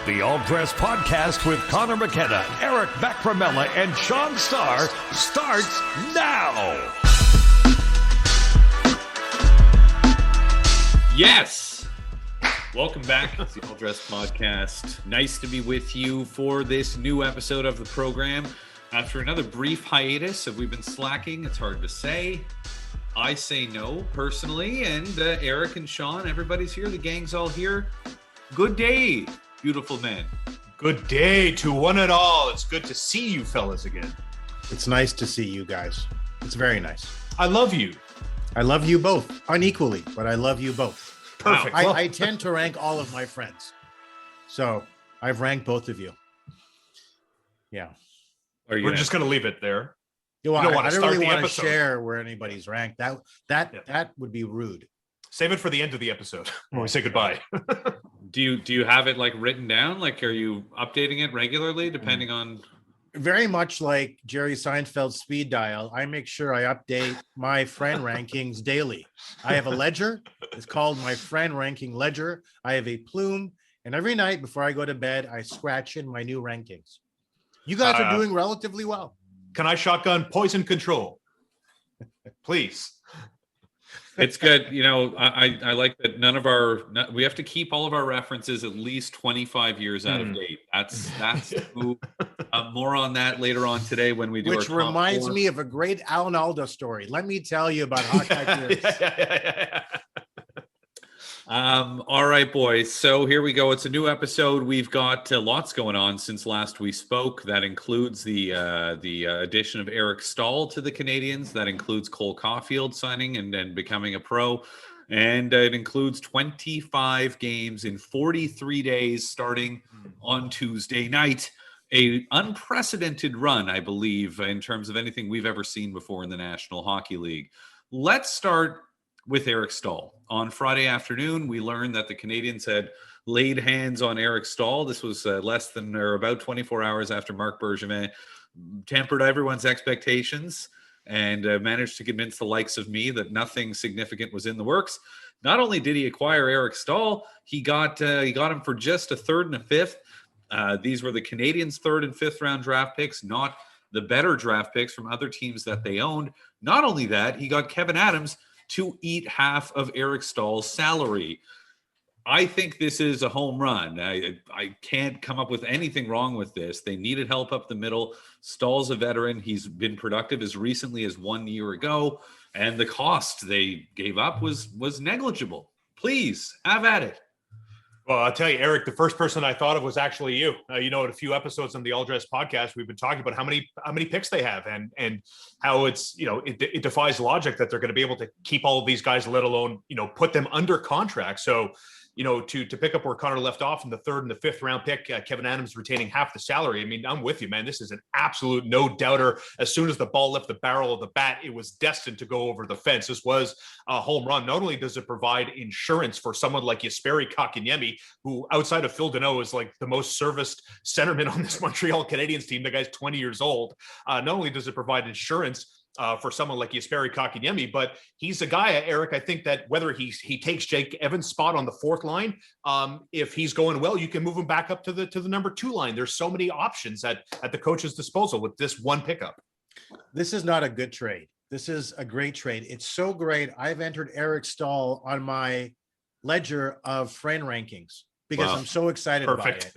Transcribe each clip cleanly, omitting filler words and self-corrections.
The All Dress Podcast with Conor McKenna, Eric Bacramella, and Shaun Starr starts now. Yes. Welcome back. It's the All Dress Podcast. Nice to be with you for this new episode of the program. After another brief hiatus, have we been slacking? It's hard to say. I say no, personally. And Eric and Shaun, everybody's here. The gang's all here. Good day, beautiful men. Good day to one and all. It's good to see you fellas again. It's nice to see you guys. It's very nice. I love you. I love you both, unequally, but I love you both. Perfect. Wow. I tend to rank all of my friends. So I've ranked both of you. Yeah. We're just going to leave it there. You don't want to I don't start really the want to episode. share where anybody's ranked. That would be rude. Save it for the end of the episode when we say goodbye. Do you have it like written down? Like, are you updating it regularly depending on? Very much like Jerry Seinfeld's speed dial, I make sure I update my friend rankings daily. I have a ledger. It's called my friend ranking ledger. I have a plume, and every night before I go to bed, I scratch in my new rankings. You guys are doing relatively well. Can I shotgun poison control? Please. It's good. You know, I like that we have to keep all of our references at least 25 years out of date. That's more on that later on today when we do Which our reminds me of a great Alan Alda story. Let me tell you about Hawkeye. All right, boys. So here we go. It's a new episode. We've got lots going on since last we spoke. That includes the addition of Eric Staal to the Canadiens. That includes Cole Caufield signing and becoming a pro. And it includes 25 games in 43 days starting on Tuesday night. A unprecedented run, I believe, in terms of anything we've ever seen before in the National Hockey League. Let's start with Eric Staal. On Friday afternoon, we learned that the Canadiens had laid hands on Eric Staal. This was about 24 hours after Marc Bergevin tempered everyone's expectations and managed to convince the likes of me that nothing significant was in the works. Not only did he acquire Eric Staal, he got him for just a third and a fifth. These were the Canadiens' third and fifth round draft picks, not the better draft picks from other teams that they owned. Not only that, he got Kevin Adams to eat half of Eric Staal's salary. I think this is a home run. I can't come up with anything wrong with this. They needed help up the middle. Staal's a veteran. He's been productive as recently as 1 year ago, and the cost they gave up was negligible. Please, have at it. Well, I'll tell you, Eric, the first person I thought of was actually you. In a few episodes on the All Dress Podcast, we've been talking about how many picks they have and how it's, it defies logic that they're going to be able to keep all of these guys, let alone, put them under contract. So, to pick up where Conor left off in the third and the fifth round pick, Kevin Adams retaining half the salary. I mean, I'm with you, man. This is an absolute no doubter. As soon as the ball left the barrel of the bat, it was destined to go over the fence. This was a home run. Not only does it provide insurance for someone like Jesperi Kotkaniemi, who outside of Phil Deneau is like the most serviced centerman on this Montreal Canadiens team. The guy's 20 years old. Not only does it provide insurance for someone like Jesperi Kotkaniemi, but he's a guy, Eric, I think that whether he takes Jake Evans' spot on the fourth line, if he's going well, you can move him back up to the number two line. There's so many options at the coach's disposal with this one pickup. This is not a good trade. This is a great trade. It's so great. I've entered Eric Staal on my ledger of friend rankings because I'm so excited about it.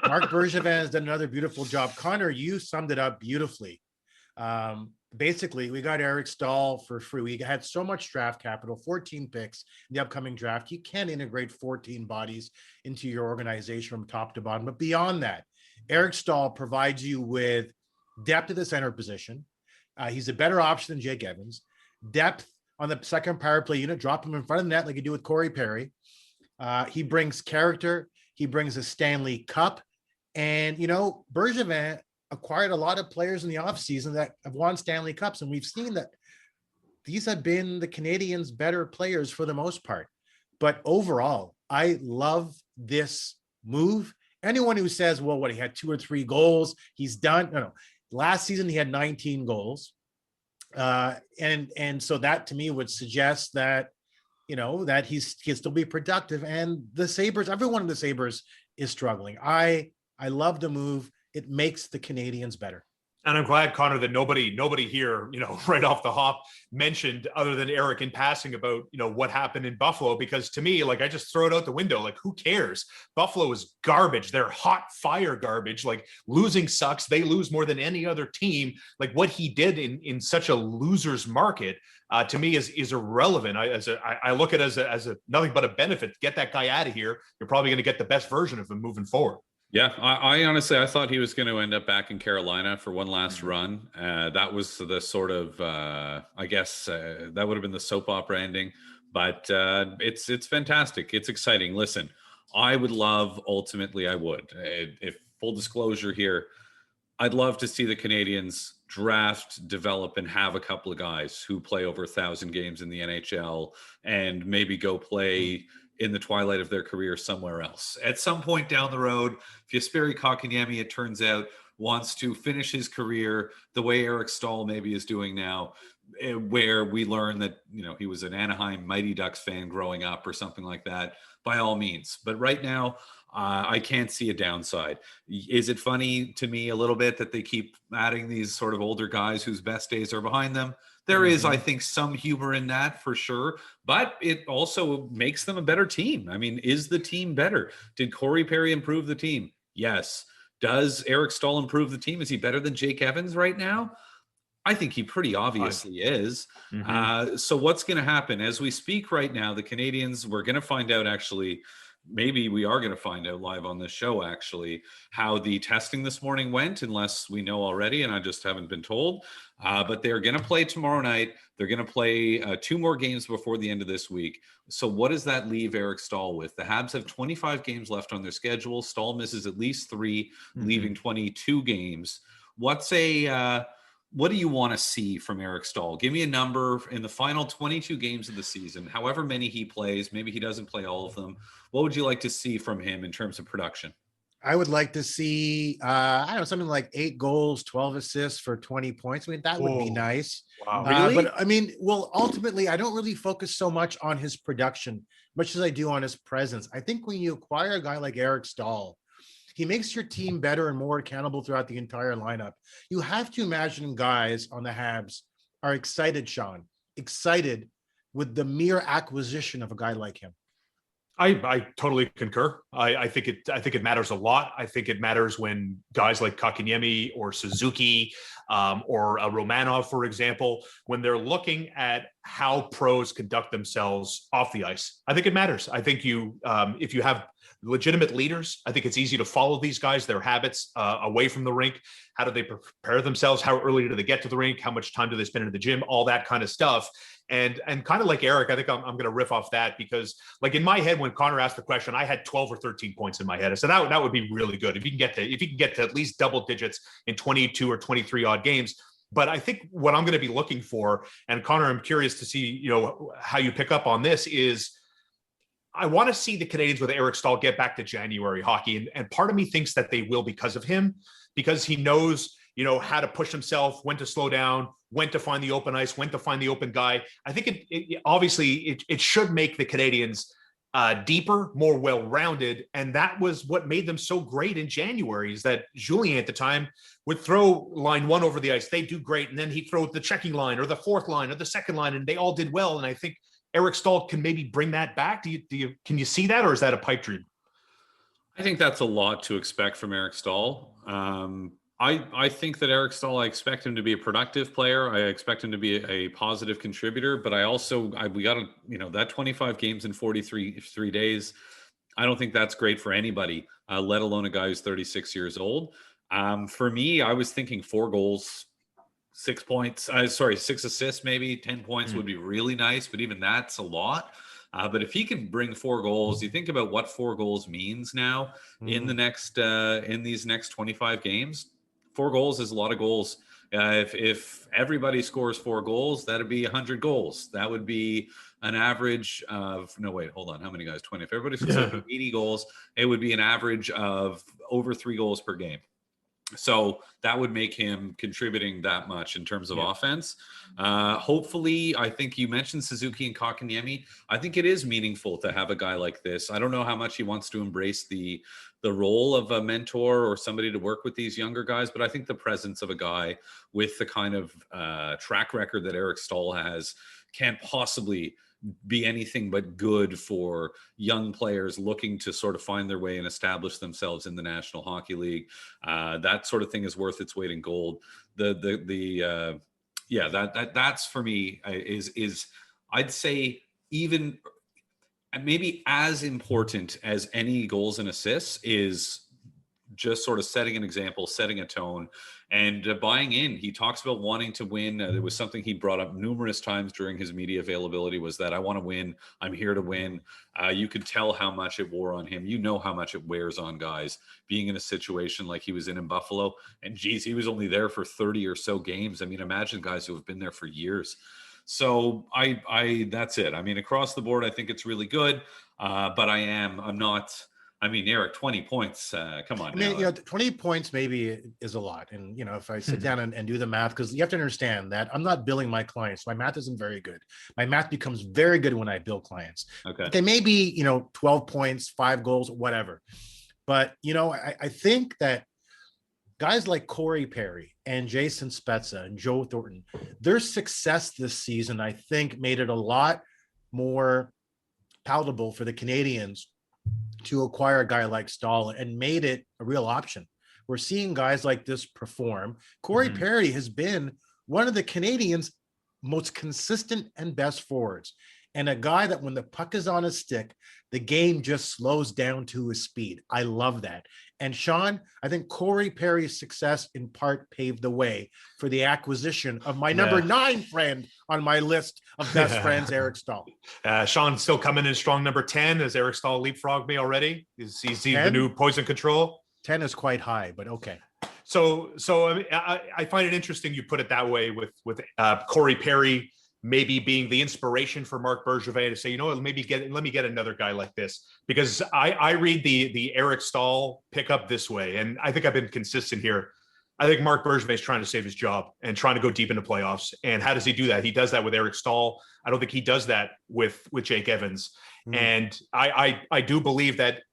Marc Bergevin has done another beautiful job. Conor, you summed it up beautifully. Basically, we got Eric Staal for free. We had so much draft capital, 14 picks in the upcoming draft. You can't integrate 14 bodies into your organization from top to bottom. But beyond that, Eric Staal provides you with depth at the center position. He's a better option than Jake Evans. Depth on the second power play unit. Drop him in front of the net like you do with Corey Perry. He brings character. He brings a Stanley Cup. And, Bergevin acquired a lot of players in the offseason that have won Stanley Cups. And we've seen that these have been the Canadiens' better players for the most part. But overall, I love this move. Anyone who says, well, he had 2 or 3 goals, he's done. No. Last season, he had 19 goals. And so that to me would suggest that that he can still be productive. And the Sabres, everyone in the Sabres is struggling. I love the move. It makes the Canadians better. And I'm glad, Conor, that nobody here, right off the hop mentioned, other than Eric in passing, about, what happened in Buffalo, because to me, like, I just throw it out the window. Like, who cares? Buffalo is garbage. They're hot fire garbage. Like, losing sucks. They lose more than any other team. Like, what he did in such a loser's market, to me is irrelevant. I look at it as a nothing but a benefit. Get that guy out of here. You're probably going to get the best version of him moving forward. Yeah, I honestly, I thought he was going to end up back in Carolina for one last run. That was the sort of, I guess, that would have been the soap opera ending. But it's fantastic. It's exciting. Listen, I would love, ultimately, I would, if full disclosure here, I'd love to see the Canadians draft, develop, and have a couple of guys who play over 1,000 games in the NHL and maybe go play in the twilight of their career somewhere else. At some point down the road, if Jesperi Kotkaniemi, it turns out, wants to finish his career the way Eric Staal maybe is doing now, where we learn that, he was an Anaheim Mighty Ducks fan growing up or something like that, by all means. But right now, I can't see a downside. Is it funny to me a little bit that they keep adding these sort of older guys whose best days are behind them? There is, I think, some humor in that for sure, but it also makes them a better team. I mean, is the team better? Did Corey Perry improve the team? Yes. Does Eric Staal improve the team? Is he better than Jake Evans right now? I think he pretty obviously is. So what's going to happen? As we speak right now, the Canadians, we're going to find out, actually, maybe we are going to find out live on this show, actually, how the testing this morning went, unless we know already and I just haven't been told. But they're going to play tomorrow night. They're going to play 2 more games before the end of this week. So what does that leave Eric Staal with? The Habs have 25 games left on their schedule. Staal misses at least 3, leaving 22 games. What do you want to see from Eric Staal? Give me a number in the final 22 games of the season, however many he plays. Maybe he doesn't play all of them. What would you like to see from him in terms of production? I would like to see, something like 8 goals, 12 assists for 20 points. I mean, that would be nice. Wow. Really? But I mean, ultimately, I don't really focus so much on his production, much as I do on his presence. I think when you acquire a guy like Eric Staal, he makes your team better and more accountable throughout the entire lineup. You have to imagine guys on the Habs are excited, Shaun, excited with the mere acquisition of a guy like him. I totally concur. I think it matters a lot. I think it matters when guys like Kotkaniemi or Suzuki or Romanov, for example, when they're looking at how pros conduct themselves off the ice. I think it matters. I think if you have legitimate leaders, I think it's easy to follow these guys, their habits away from the rink. How do they prepare themselves? How early do they get to the rink? How much time do they spend in the gym? All that kind of stuff. And kind of like Eric, I think I'm going to riff off that, because like in my head, when Conor asked the question, I had 12 or 13 points in my head. I said that would be really good if you can get to at least double digits in 22 or 23 odd games. But I think what I'm going to be looking for, and Conor, I'm curious to see how you pick up on this, is I want to see the Canadians with Eric Staal get back to January hockey, and part of me thinks that they will because of him, because he knows how to push himself, when to slow down, when to find the open ice, when to find the open guy. I think it obviously should make the Canadians deeper, more well-rounded. And that was what made them so great in January, is that Julien at the time would throw line 1 over the ice. They do great. And then he'd throw the checking line or the fourth line or the second line, and they all did well. And I think Eric Staal can maybe bring that back. Can you see that, or is that a pipe dream? I think that's a lot to expect from Eric Staal. I think that Eric Staal, I expect him to be a productive player. I expect him to be a positive contributor, but we got to, that 25 games in 43 days. I don't think that's great for anybody, let alone a guy who's 36 years old. For me, I was thinking 4 goals, 6 points, 6 assists, maybe 10 points would be really nice, but even that's a lot. But if he can bring 4 goals, you think about what 4 goals means now in these next 25 games. 4 goals is a lot of goals. If everybody scores 4 goals, that'd be 100 goals. That would be an average of, no, wait, hold on. How many guys? 20. If everybody scores 80 goals, it would be an average of over 3 goals per game. So that would make him contributing that much in terms of offense. Hopefully, I think you mentioned Suzuki and Kotkaniemi. I think it is meaningful to have a guy like this. I don't know how much he wants to embrace the role of a mentor or somebody to work with these younger guys, but I think the presence of a guy with the kind of track record that Eric Staal has can't possibly be anything but good for young players looking to sort of find their way and establish themselves in the National Hockey League. That sort of thing is worth its weight in gold. That's for me is I'd say even maybe as important as any goals and assists is just sort of setting an example, setting a tone, and buying in. He talks about wanting to win. There was something he brought up numerous times during his media availability, was that I want to win. I'm here to win. You could tell how much it wore on him. You know how much it wears on guys being in a situation like he was in Buffalo. And geez, he was only there for 30 or so games. I mean, imagine guys who have been there for years. So I that's it. I mean, across the board, I think it's really good. But I'm not. I mean, Eric, 20 points. Come on. I mean, 20 points maybe is a lot. And, if I sit down and do the math, because you have to understand that I'm not billing my clients. My math isn't very good. My math becomes very good when I bill clients. Okay. They may be, 12 points, 5 goals, whatever. But, I think that guys like Corey Perry and Jason Spezza and Joe Thornton, their success this season, I think, made it a lot more palatable for the Canadians to acquire a guy like Staal and made it a real option. We're seeing guys like this perform. Corey Perry has been one of the Canadians' most consistent and best forwards, and a guy that when the puck is on his stick, the game just slows down to his speed. I love that. And Shaun, I think Corey Perry's success in part paved the way for the acquisition of my number 9 friend on my list of best friends, Eric Staal. Shaun still coming in strong number 10. Has Eric Staal leapfrogged me already? Is he the new poison control? 10 is quite high, but okay. So I mean, I find it interesting you put it that way with Corey Perry maybe being the inspiration for Marc Bergevin to say, let me get another guy like this, because I read the Eric Staal pickup this way, and I think I've been consistent here. I think Marc Bergevin is trying to save his job and trying to go deep into playoffs. And how does he do that? He does that with Eric Staal. I don't think he does that with Jake Evans. And I do believe that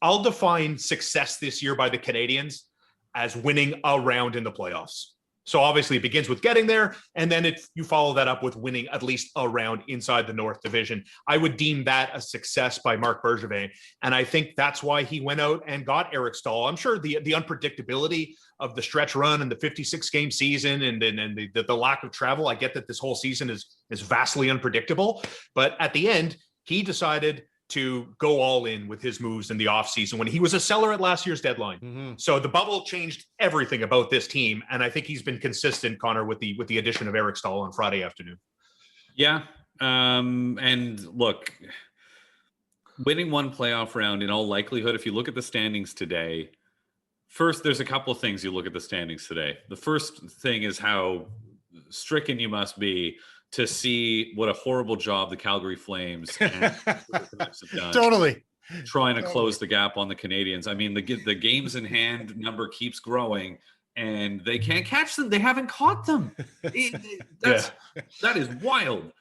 I'll define success this year by the Canadians as winning a round in the playoffs. So obviously it begins with getting there, and then you follow that up with winning at least a round inside the North Division. I would deem that a success by Marc Bergevin, and I think that's why he went out and got Eric Staal. I'm sure the unpredictability of the stretch run and the 56-game season and the lack of travel, I get that this whole season is vastly unpredictable, but at the end, he decided to go all in with his moves in the offseason when he was a seller at last year's deadline. So the bubble changed everything about this team. And I think he's been consistent, Conor, with the addition of Eric Staal on Friday afternoon. Yeah. And look, winning one playoff round in all likelihood, if you look at the standings today, first, there's a couple of things you look at the standings today. The first thing is how stricken you must be to see what a horrible job the Calgary Flames and have done Totally trying to close the gap on the Canadians. I mean, the games in hand number keeps growing, and they can't catch them. They haven't caught them. That is wild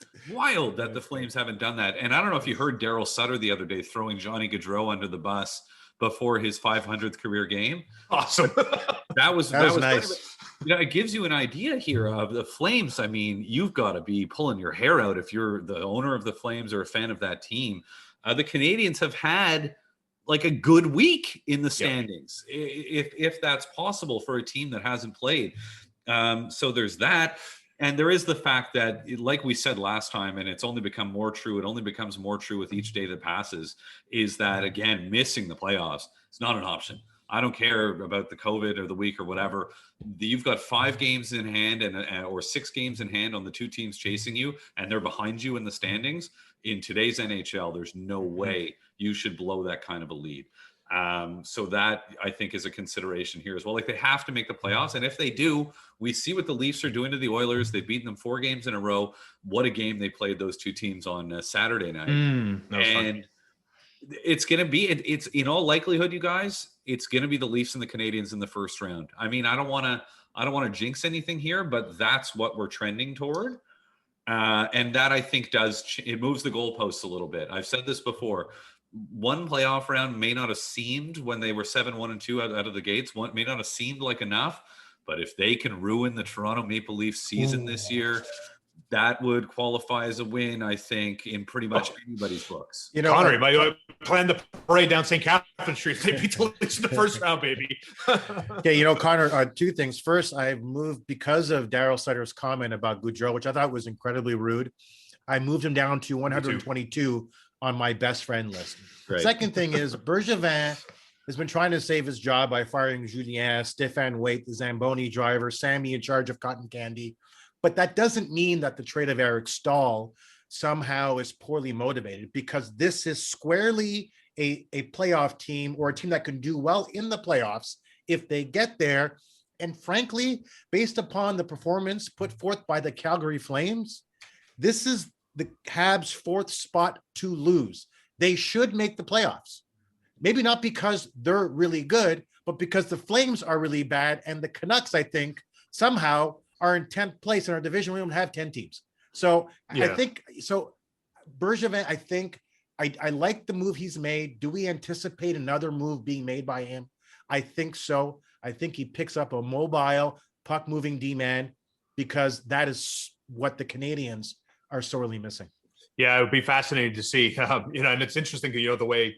that the Flames haven't done that. And I don't know if you heard Daryl Sutter the other day throwing Johnny Gaudreau under the bus before his 500th career game. Awesome. That was nice. It gives you an idea here of the Flames. I mean, you've got to be pulling your hair out if you're the owner of the Flames or a fan of that team. The Canadians have had like a good week in the standings, if that's possible for a team that hasn't played. So there's that. And there is the fact that, like we said last time, and it's only become more true, it only becomes more true with each day that passes, is that, again, missing the playoffs is not an option. I don't care about the COVID or the week or whatever. You've got 5 games in hand or 6 games in hand on the 2 teams chasing you, and they're behind you in the standings. In today's NHL, there's no way you should blow that kind of a lead. So that, I think, is a consideration here as well. Like, they have to make the playoffs, and if they do, we see what the Leafs are doing to the Oilers. They've beaten them 4 games in a row. What a game they played, those 2 teams, on Saturday night. And it's going to be, it's in all likelihood, you guys, it's going to be the Leafs and the Canadiens in the first round. I mean, I don't want to jinx anything here, but that's what we're trending toward. And that I think it moves the goalposts a little bit. I've said this before. One playoff round may not have seemed, when they were 7-1-2 out of the gates, may not have seemed like enough. But if they can ruin the Toronto Maple Leafs season this year, that would qualify as a win, I think, in pretty much anybody's books. You know, Conor, might plan the parade down St. Catherine Street. They beat the Leafs in the first round, baby. Okay, you know, Conor, two things. First, I've moved because of Daryl Sutter's comment about Gaudreau, which I thought was incredibly rude. I moved him down to 122 on my best friend list. Great. Second thing is Bergevin has been trying to save his job by firing Julien, Stéphane Waite, the Zamboni driver, Sammy in charge of cotton candy. But that doesn't mean that the trade of Eric Staal somehow is poorly motivated, because this is squarely a playoff team, or a team that can do well in the playoffs if they get there. And frankly, based upon the performance put forth by the Calgary Flames, this is the Habs' fourth spot to lose. They should make the playoffs. Maybe not because they're really good, but because the Flames are really bad. And the Canucks, I think, somehow are in 10th place in our division. We don't have 10 teams. So I think, Bergevin, I think, I like the move he's made. Do we anticipate another move being made by him? I think so. I think he picks up a mobile, puck-moving D-man, because that is what the Canadians are sorely missing. Yeah, it would be fascinating to see, and it's interesting, the way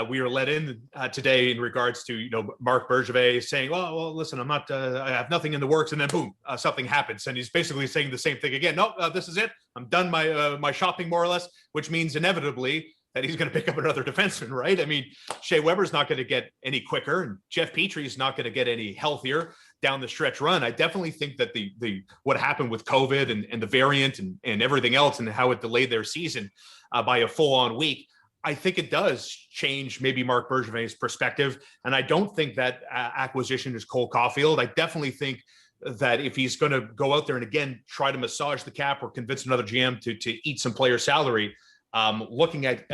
we were let in today in regards to, Marc Bergevin saying, well, listen, I'm not, I have nothing in the works. And then boom, something happens. And he's basically saying the same thing again. No, this is it. I'm done my shopping, more or less, which means inevitably that he's going to pick up another defenseman, right? I mean, Shea Weber's not going to get any quicker, and Jeff Petry's not going to get any healthier down the stretch run. I definitely think that the what happened with COVID and the variant and everything else, and how it delayed their season by a full-on week, I think it does change maybe Marc Bergevin's perspective. And I don't think that acquisition is Cole Caufield. I definitely think that if he's going to go out there and again try to massage the cap or convince another GM to eat some player salary, looking at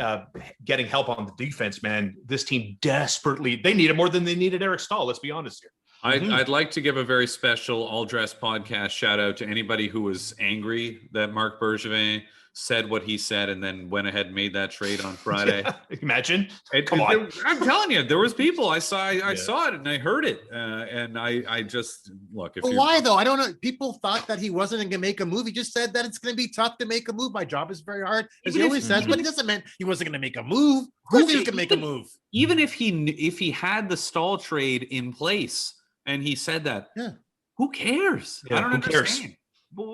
getting help on the defense, man, this team desperately, they need it more than they needed Eric Staal. Let's be honest here. I'd like to give a very special All Dress podcast shout out to anybody who was angry that Marc Bergevin said what he said and then went ahead and made that trade on Friday. Yeah, imagine. Come on. I'm telling you, there was people. I saw it and I heard it. And I just look. But why though? I don't know. People thought that he wasn't going to make a move. He just said that it's going to be tough to make a move. My job is very hard, as he always says. But it doesn't mean he wasn't going to make a move. Of course, he was going to make a move. Even if he had the Staal trade in place and he said that, who cares? Yeah, I don't understand.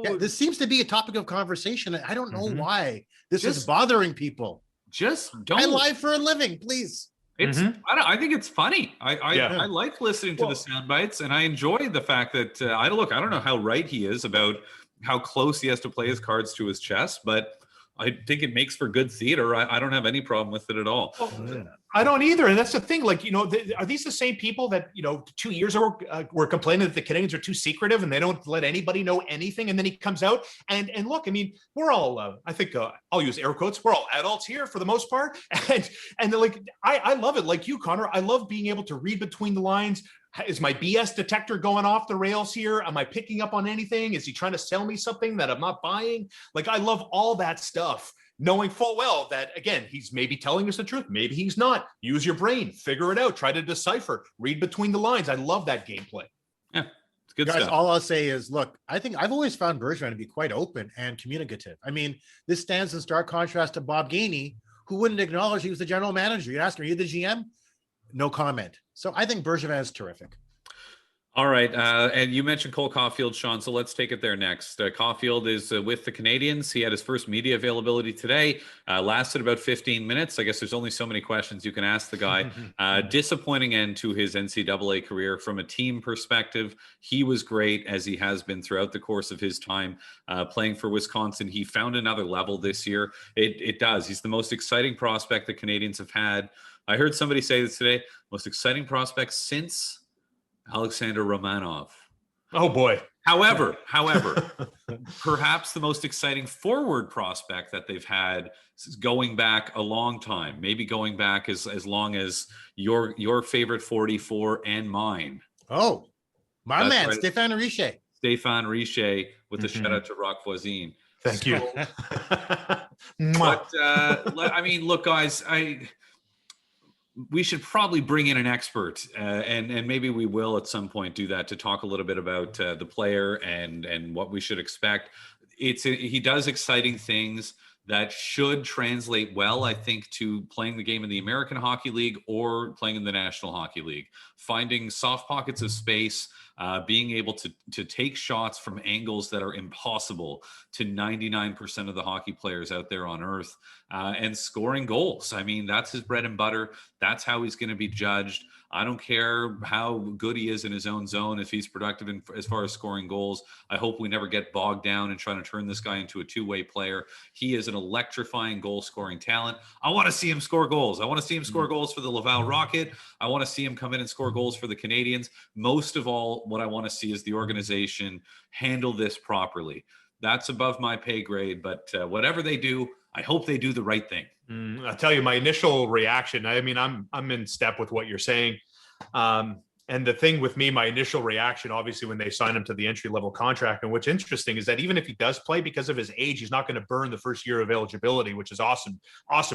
Yeah, this seems to be a topic of conversation. I don't know why this is bothering people. Just don't. I lie for a living, please. It's. I think it's funny. I like listening to the sound bites, and I enjoy the fact that I don't know how right he is about how close he has to play his cards to his chest, but I think it makes for good theater. I don't have any problem with it at all. Well, I don't either. And that's the thing. Like, are these the same people that, 2 years ago were complaining that the Canadians are too secretive and they don't let anybody know anything? And then he comes out and look, I mean, we're all, I think I'll use air quotes. We're all adults here for the most part. And they're like, I love it. Like you, Conor, I love being able to read between the lines. Is my BS detector going off the rails here? Am I picking up on anything? Is he trying to sell me something that I'm not buying? Like, I love all that stuff, knowing full well that, again, he's maybe telling us the truth. Maybe he's not. Use your brain, figure it out, try to decipher, read between the lines. I love that gameplay. Yeah, it's good guys, stuff. all I'll say is, look, I think I've always found Bergevin to be quite open and communicative. I mean, this stands in stark contrast to Bob Gainey, who wouldn't acknowledge he was the general manager. You ask him, are you the GM? No comment. So I think Bergevin is terrific. All right. And you mentioned Cole Caufield, Shaun, so let's take it there next. Caufield is with the Canadians. He had his first media availability today, lasted about 15 minutes. I guess there's only so many questions you can ask the guy. Disappointing end to his NCAA career. From a team perspective, he was great, as he has been throughout the course of his time playing for Wisconsin. He found another level this year. It does. He's the most exciting prospect the Canadians have had. I heard somebody say this today, most exciting prospect since Alexander Romanov. Oh boy. However, perhaps the most exciting forward prospect that they've had going back a long time, maybe going back as long as your favorite 44 and mine. Oh, my That's man, right. Stéphane Richer. Stéphane Richer with the shout out to Rock Voisine. Thank you. But I mean, look, guys, we should probably bring in an expert, and maybe we will at some point do that, to talk a little bit about the player and what we should expect. He does exciting things that should translate well, I think, to playing the game in the American Hockey League or playing in the National Hockey League. Finding soft pockets of space, being able to take shots from angles that are impossible to 99% of the hockey players out there on earth, and scoring goals. I mean, that's his bread and butter. That's how he's going to be judged. I don't care how good he is in his own zone if he's productive as far as scoring goals. I hope we never get bogged down in trying to turn this guy into a two-way player. He is an electrifying goal-scoring talent. I want to see him score goals. I want to see him score goals for the Laval Rocket. I want to see him come in and score goals for the Canadiens. Most of all, what I want to see is the organization handle this properly. That's above my pay grade, but whatever they do, I hope they do the right thing. I'll tell you my initial reaction. I mean, I'm in step with what you're saying. And the thing with me, my initial reaction, obviously, when they signed him to the entry-level contract, and what's interesting is that even if he does play, because of his age, he's not going to burn the first year of eligibility, which is awesome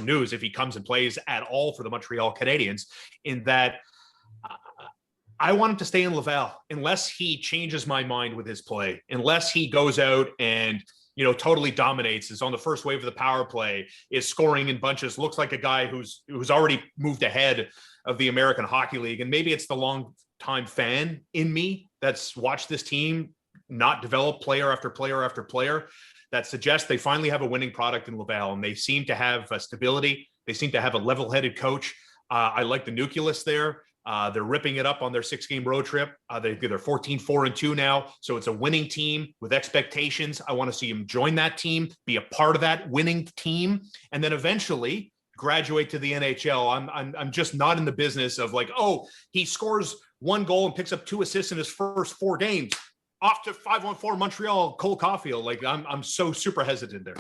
news if he comes and plays at all for the Montreal Canadiens. In that, I want him to stay in Laval unless he changes my mind with his play, unless he goes out and totally dominates, is on the first wave of the power play, is scoring in bunches, looks like a guy who's already moved ahead of the American Hockey League. And maybe it's the long-time fan in me that's watched this team not develop player after player after player that suggests they finally have a winning product in Laval, and they seem to have stability. They seem to have a level-headed coach. I like the nucleus there. They're ripping it up on their 6-game road trip. They're 14-4-2 now. So it's a winning team with expectations. I want to see him join that team, be a part of that winning team, and then eventually graduate to the NHL. I'm just not in the business of like, oh, he scores 1 goal and picks up 2 assists in his first 4 games. Off to 5-1-4 Montreal, Cole Caufield. Like I'm so super hesitant there.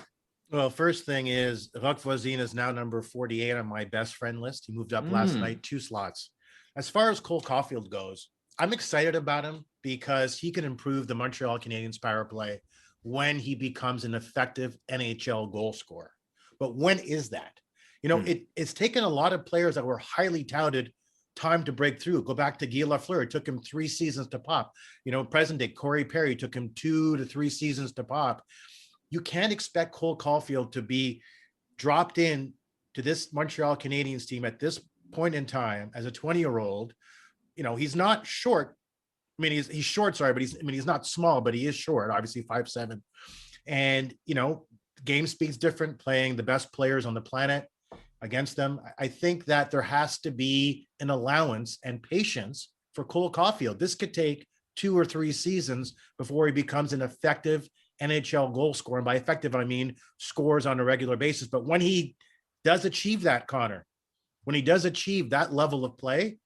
Well, first thing is Rock Voisine is now number 48 on my best friend list. He moved up last night 2 slots. As far as Cole Caufield goes, I'm excited about him because he can improve the Montreal Canadiens power play when he becomes an effective NHL goal scorer. But when is that? It's taken a lot of players that were highly touted time to break through. Go back to Guy Lafleur. It took him 3 seasons to pop. Present day Corey Perry took him 2 to 3 seasons to pop. You can't expect Cole Caufield to be dropped in to this Montreal Canadiens team at this point in time as a 20-year-old. He's not short. I mean, he's short, sorry, but he's not small, but he is short, obviously 5'7". And, game speed's different, playing the best players on the planet against them. I think that there has to be an allowance and patience for Cole Caufield. This could take 2 or 3 seasons before he becomes an effective NHL goal scorer. And by effective, I mean scores on a regular basis. But when he does achieve that, Connor, when he does achieve that level of play,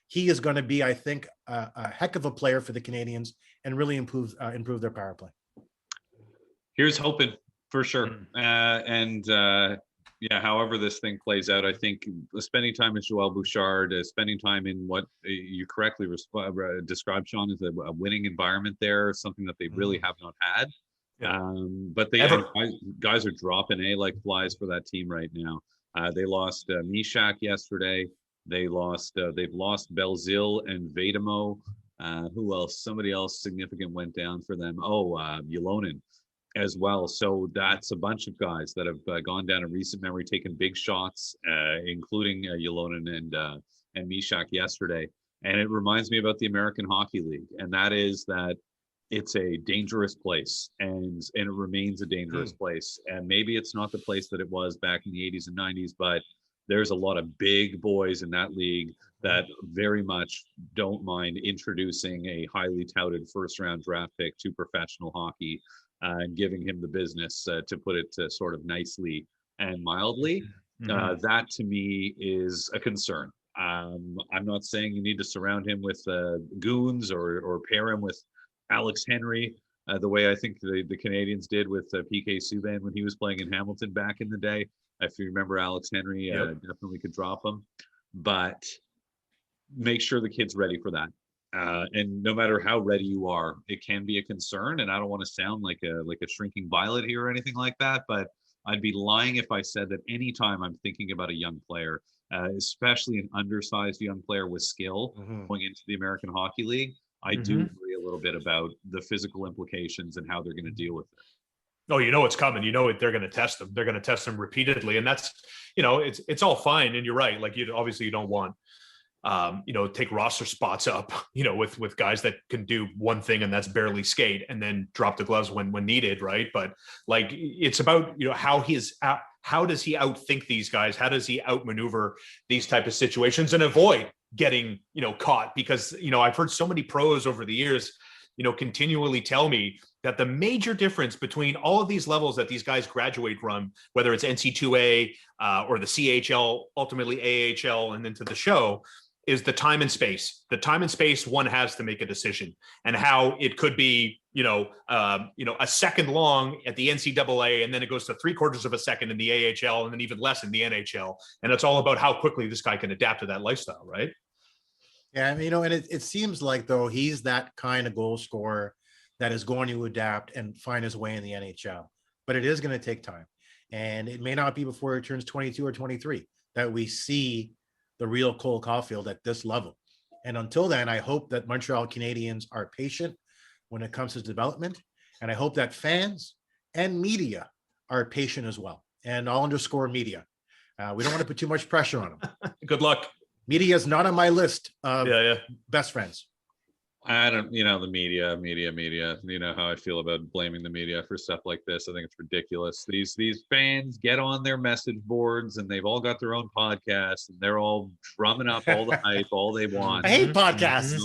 he is going to be, I think, a heck of a player for the Canadiens and really improve their power play. Here's hoping, for sure. However this thing plays out, I think spending time with Joël Bouchard, spending time in what you correctly described, Shaun, as a winning environment there, something that they really have not had. Yeah. But guys are dropping like flies for that team right now. They lost Mishak yesterday. They've lost Belzile and Vedamo. Who else? Somebody else significant went down for them. Ylonen as well. So that's a bunch of guys that have gone down in recent memory, taken big shots, including Ylonen and Mishak yesterday. And it reminds me about the American Hockey League, and that is that it's a dangerous place, and it remains a dangerous place. And maybe it's not the place that it was back in the 80s and 90s, but there's a lot of big boys in that league that very much don't mind introducing a highly touted first-round draft pick to professional hockey and giving him the business, to put it sort of nicely and mildly. That to me is a concern. I'm not saying you need to surround him with goons or pair him with Alex Henry the way I think the Canadians did with PK Subban when he was playing in Hamilton back in the day. If you remember, Alex Henry definitely could drop him, but make sure the kid's ready for that. And no matter how ready you are, it can be a concern. And I don't want to sound like a shrinking violet here or anything like that, but I'd be lying if I said that anytime I'm thinking about a young player, especially an undersized young player with skill going into the American Hockey League, I do worry a little bit about the physical implications and how they're going to deal with it. Oh, you know it's coming. You know they're going to test them. They're going to test them repeatedly, and that's, it's all fine. And you're right. Like, you obviously you don't want, take roster spots up, with guys that can do one thing and that's barely skate, and then drop the gloves when needed, right? But like, it's about how does he outthink these guys? How does he outmaneuver these type of situations and avoid getting caught? Because I've heard so many pros over the years continually tell me that the major difference between all of these levels that these guys graduate from, whether it's NC2A or the CHL, ultimately AHL, and then to the show, is the time and space. The time and space one has to make a decision, and how it could be, a second long at the NCAA, and then it goes to 3/4 of a second in the AHL, and then even less in the NHL. And it's all about how quickly this guy can adapt to that lifestyle, right? Yeah, and it seems like, though, he's that kind of goal scorer that is going to adapt and find his way in the NHL. But it is going to take time. And it may not be before he turns 22 or 23 that we see the real Cole Caufield at this level. And until then, I hope that Montreal Canadiens are patient when it comes to development. And I hope that fans and media are patient as well. And I'll underscore media. We don't want to put too much pressure on them. Good luck. Media is not on my list of best friends. I don't, the media, you know how I feel about blaming the media for stuff like this. I think it's ridiculous. These fans get on their message boards and they've all got their own podcasts and they're all drumming up all the hype, all they want. I hate podcasts.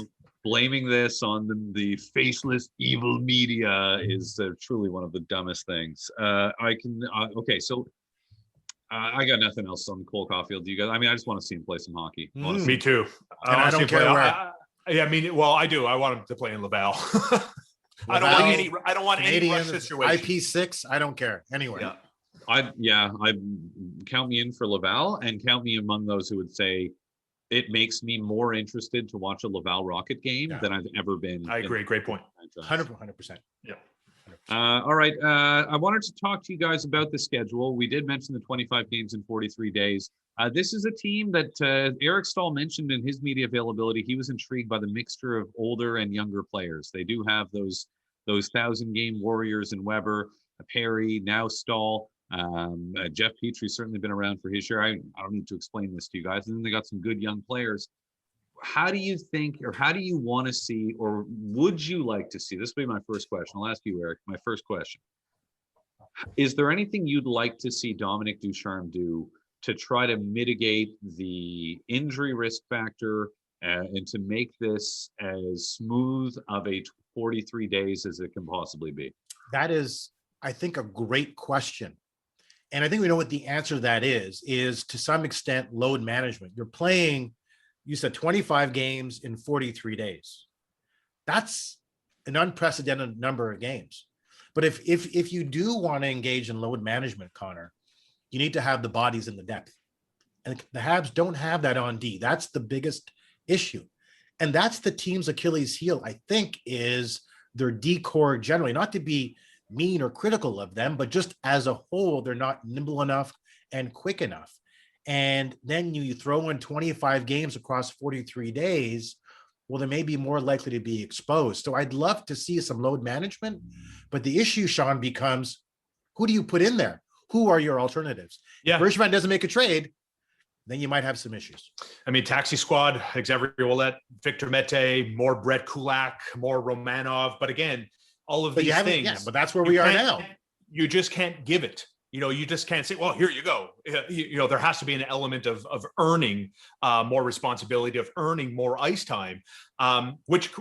Blaming this on the faceless evil media is truly one of the dumbest things. Okay, so I got nothing else on Cole Caufield. Do you guys? I mean, I just want to see him play some hockey. Me too. And I don't care where. I do. I want him to play in Laval. I don't want any rush situation. IP6. I don't care. Anyway. I count me in for Laval, and count me among those who would say it makes me more interested to watch a Laval Rocket game than I've ever been. I agree. Great point. 100%. Yeah. All right. I wanted to talk to you guys about the schedule. We did mention the 25 games in 43 days. This is a team that Eric Staal mentioned in his media availability. He was intrigued by the mixture of older and younger players. They do have those 1,000-game warriors in Weber, Perry, now Staal. Jeff Petry's certainly been around for his share. I don't need to explain this to you guys. And then they got some good young players. How do you think, or how do you want to see, or would you like to see, this will be my first question. I'll ask you, Eric, my first question. Is there anything you'd like to see Dominic Ducharme do to try to mitigate the injury risk factor and to make this as smooth of a 43 days as it can possibly be? That is, I think, a great question. And I think we know what the answer to that is to some extent load management. You're playing, you said 25 games in 43 days. That's an unprecedented number of games. But if you do want to engage in load management, Conor, you need to have the bodies in the depth. And the Habs don't have that on D. That's the biggest issue. And that's the team's Achilles heel, I think, is their D core generally, not to be mean or critical of them, but just as a whole, they're not nimble enough and quick enough. And then you throw in 25 games across 43 days, well, they may be more likely to be exposed. So I'd love to see some load management. But the issue, Shaun, becomes who do you put in there? Who are your alternatives? Yeah. If Bergevin doesn't make a trade, then you might have some issues. I mean, taxi squad, Xavier Ouellet, Victor Mete, more Brett Kulak, more Romanov. But again, all of these things. Yeah, but that's where we are now. You just can't give it. You just can't say, well, here you go. There has to be an element of earning more responsibility, of earning more ice time, which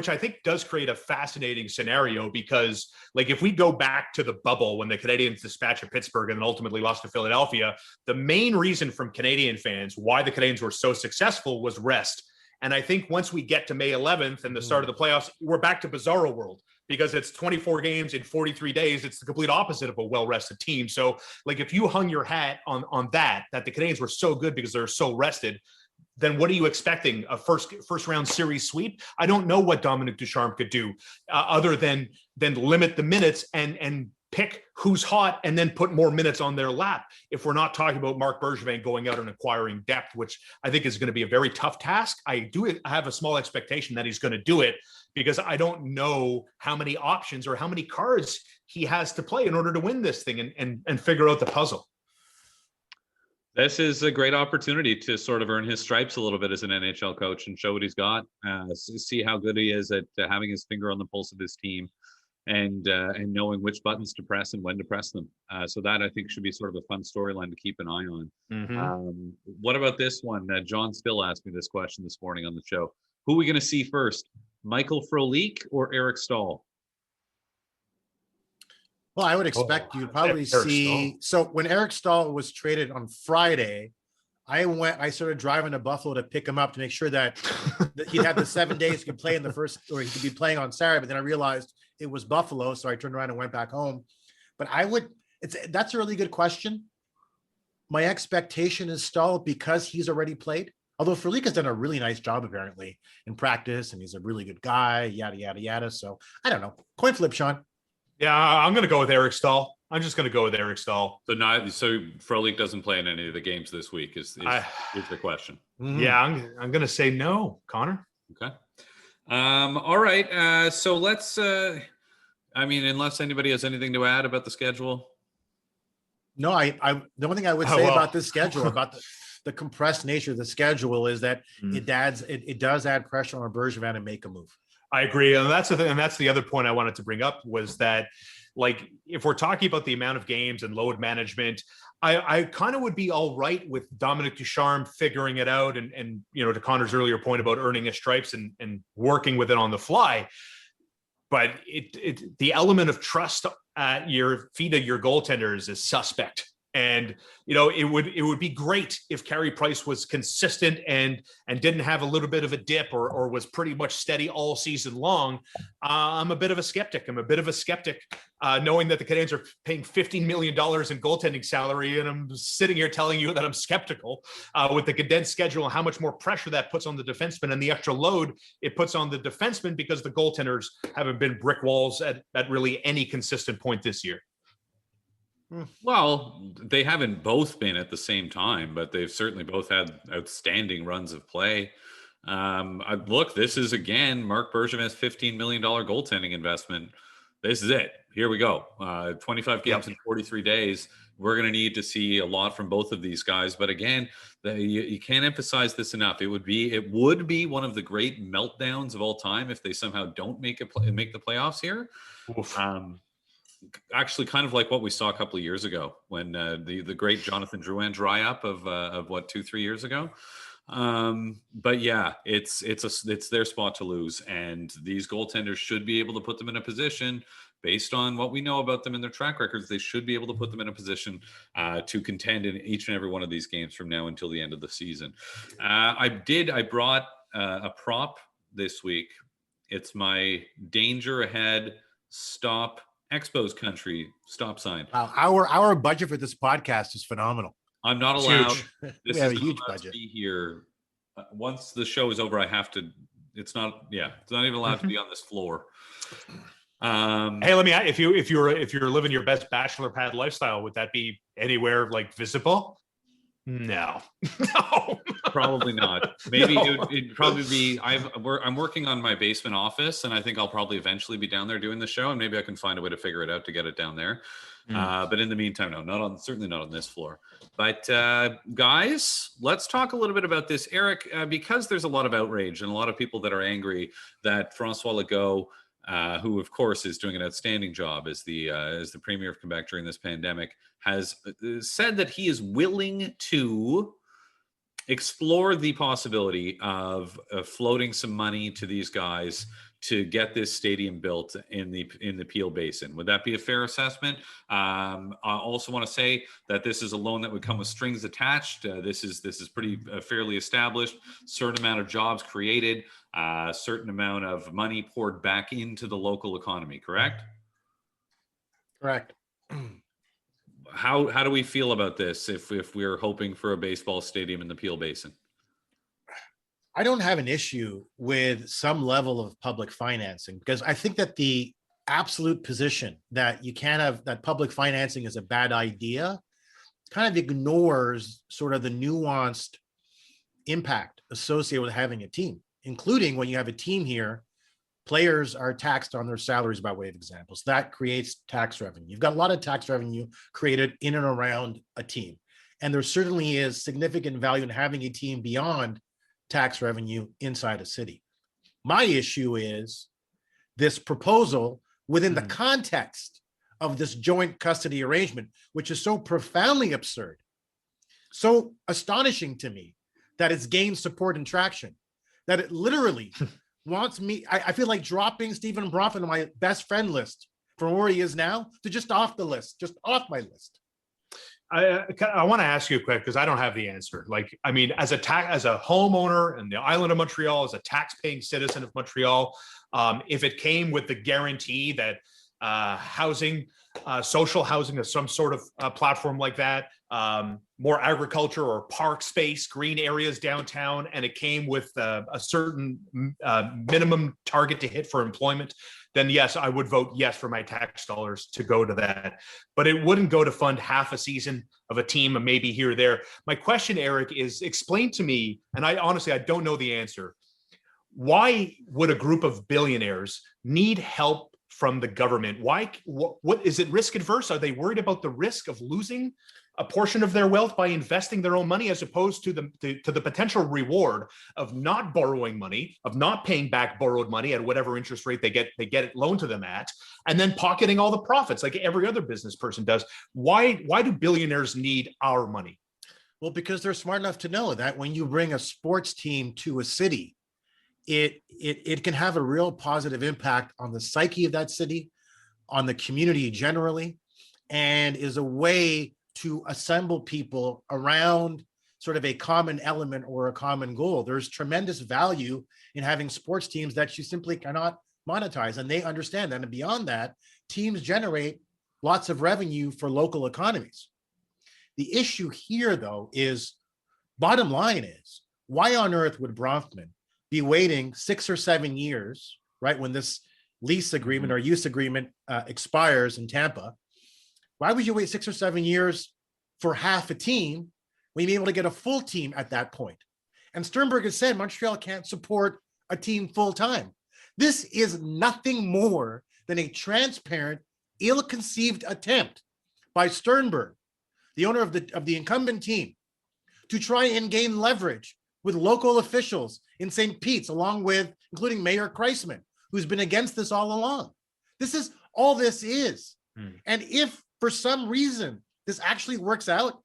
I think does create a fascinating scenario because, like, if we go back to the bubble when the Canadiens dispatched Pittsburgh and then ultimately lost to Philadelphia, the main reason from Canadian fans why the Canadiens were so successful was rest. And I think once we get to May 11th and the start of the playoffs, we're back to Bizarro world because it's 24 games in 43 days. It's the complete opposite of a well-rested team. So like if you hung your hat on that the Canadiens were so good because they're so rested, then what are you expecting? A first round series sweep? I don't know what Dominic Ducharme could do other than limit the minutes and pick who's hot and then put more minutes on their lap. If we're not talking about Marc Bergevin going out and acquiring depth, which I think is going to be a very tough task. I have a small expectation that he's going to do it because I don't know how many options or how many cards he has to play in order to win this thing and figure out the puzzle. This is a great opportunity to sort of earn his stripes a little bit as an NHL coach and show what he's got, see how good he is at having his finger on the pulse of his team and knowing which buttons to press and when to press them. So that I think should be sort of a fun storyline to keep an eye on. Mm-hmm. What about this one? John Still asked me this question this morning on the show. Who are we going to see first, Michael Frolik or Eric Staal? Well, I would expect you'd probably see. So when Eric Staal was traded on Friday, I started driving to Buffalo to pick him up to make sure that he had the 7 days he could play in the first, or he could be playing on Saturday. But then I realized it was Buffalo, so I turned around and went back home. But that's a really good question. My expectation is Staal because he's already played. Although Frolik has done a really nice job apparently in practice, and he's a really good guy. Yada yada yada. So I don't know. Coin flip, Shaun. Yeah, I'm going to go with Eric Staal. I'm just going to go with Eric Staal. So Frolik doesn't play in any of the games this week is the question. Mm-hmm. Yeah, I'm going to say no, Connor. Okay. All right. So let's, unless anybody has anything to add about the schedule. No, the only thing I would say about this schedule, about the compressed nature of the schedule is that it does add pressure on Bergevin to make a move. I agree. And that's the thing. And that's the other point I wanted to bring up was that, like, if we're talking about the amount of games and load management, I kind of would be all right with Dominic Ducharme figuring it out and to Connor's earlier point about earning his stripes and working with it on the fly. But the element of trust at your feet of your goaltenders is suspect. And, it would be great if Carey Price was consistent and didn't have a little bit of a dip or was pretty much steady all season long. I'm a bit of a skeptic. Knowing that the Canadiens are paying $15 million in goaltending salary. And I'm sitting here telling you that I'm skeptical with the condensed schedule and how much more pressure that puts on the defenseman and the extra load it puts on the defenseman because the goaltenders haven't been brick walls at really any consistent point this year. Well, they haven't both been at the same time, but they've certainly both had outstanding runs of play. Look, this is, again, Marc Bergevin's $15 million goaltending investment. This is it. Here we go. 25 games in 43 days. We're going to need to see a lot from both of these guys. But again, you can't emphasize this enough. It would be one of the great meltdowns of all time if they somehow don't make the playoffs here. Actually, kind of like what we saw a couple of years ago when the great Jonathan Drouin dry up of 2-3 years ago. But yeah, it's their spot to lose, and these goaltenders should be able to put them in a position based on what we know about them and their track records. They should be able to put them in a position to contend in each and every one of these games from now until the end of the season. I brought a prop this week. It's my danger ahead stop Expos country stop sign. Wow, our budget for this podcast is phenomenal. I'm not allowed. We have a huge budget. To be here. Once the show is over, I have to. It's not even allowed to be on this floor. Hey, let me ask, if you're living your best bachelor pad lifestyle, would that be anywhere like visible? No. Probably not. Maybe it'd probably be. I'm working on my basement office, and I think I'll probably eventually be down there doing the show, and maybe I can find a way to figure it out to get it down there. But in the meantime, no, certainly not on this floor. But guys, let's talk a little bit about this, Eric, because there's a lot of outrage and a lot of people that are angry that Francois Legault, who of course is doing an outstanding job as the Premier of Quebec during this pandemic, has said that he is willing to explore the possibility of floating some money to these guys to get this stadium built in the Peel Basin. Would that be a fair assessment? I also want to say that this is a loan that would come with strings attached. This is pretty fairly established. Certain amount of jobs created, certain amount of money poured back into the local economy. Correct? Correct. How do we feel about this if we're hoping for a baseball stadium in the Peel Basin? I don't have an issue with some level of public financing, because I think that the absolute position that you can't have, that public financing is a bad idea, kind of ignores sort of the nuanced impact associated with having a team, including when you have a team here, players are taxed on their salaries by way of examples. That creates tax revenue. You've got a lot of tax revenue created in and around a team. And there certainly is significant value in having a team beyond tax revenue inside a city. My issue is this proposal within the context of this joint custody arrangement, which is so profoundly absurd, so astonishing to me that it's gained support and traction, that it literally wants me, I feel like dropping Stephen Bronfman on my best friend list from where he is now to just off the list, just off my list. I want to ask you quick, because I don't have the answer. Like, I mean, as a homeowner in the island of Montreal, as a tax-paying citizen of Montreal, if it came with the guarantee that housing, social housing of some sort of platform like that, more agriculture or park space, green areas downtown, and it came with a certain minimum target to hit for employment, then yes, I would vote yes for my tax dollars to go to that. But it wouldn't go to fund half a season of a team, and maybe here or there. My question, Eric, is explain to me, and I honestly don't know the answer. Why would a group of billionaires need help from the government? Why? What is it? Risk adverse? Are they worried about the risk of losing a portion of their wealth by investing their own money, as opposed to the potential reward of not borrowing money, of not paying back borrowed money at whatever interest rate they get it loaned to them at, and then pocketing all the profits like every other business person does? Why do billionaires need our money? Well, because they're smart enough to know that when you bring a sports team to a city, it can have a real positive impact on the psyche of that city, on the community generally, and is a way to assemble people around sort of a common element or a common goal. There's tremendous value in having sports teams that you simply cannot monetize, and they understand that. And beyond that, teams generate lots of revenue for local economies. The issue here, though, is, bottom line is, why on earth would Bronfman be waiting 6 or 7 years, right, when this lease agreement or use agreement expires in Tampa? Why would you wait 6 or 7 years for half a team when you'd be able to get a full team at that point? And Sternberg has said Montreal can't support a team full time. This is nothing more than a transparent, ill-conceived attempt by Sternberg, the owner of the incumbent team, to try and gain leverage with local officials in St. Pete's, including Mayor Kreisman, who's been against this all along. This is all this is. And if for some reason this actually works out,